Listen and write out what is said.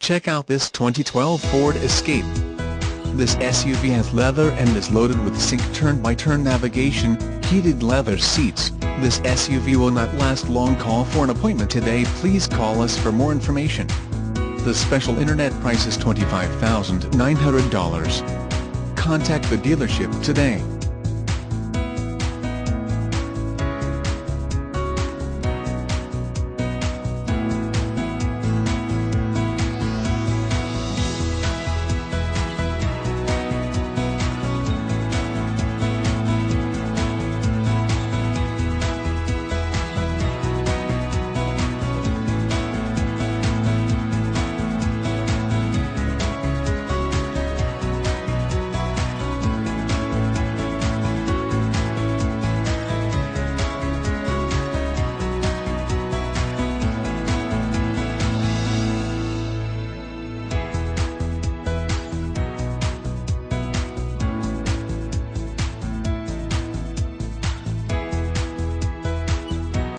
Check out this 2012 Ford Escape. This SUV has leather and is loaded with sync turn-by-turn navigation, heated leather seats. This SUV will not last long. Call for an appointment today. Please call us for more information. The special internet price is $25,900. Contact the dealership today.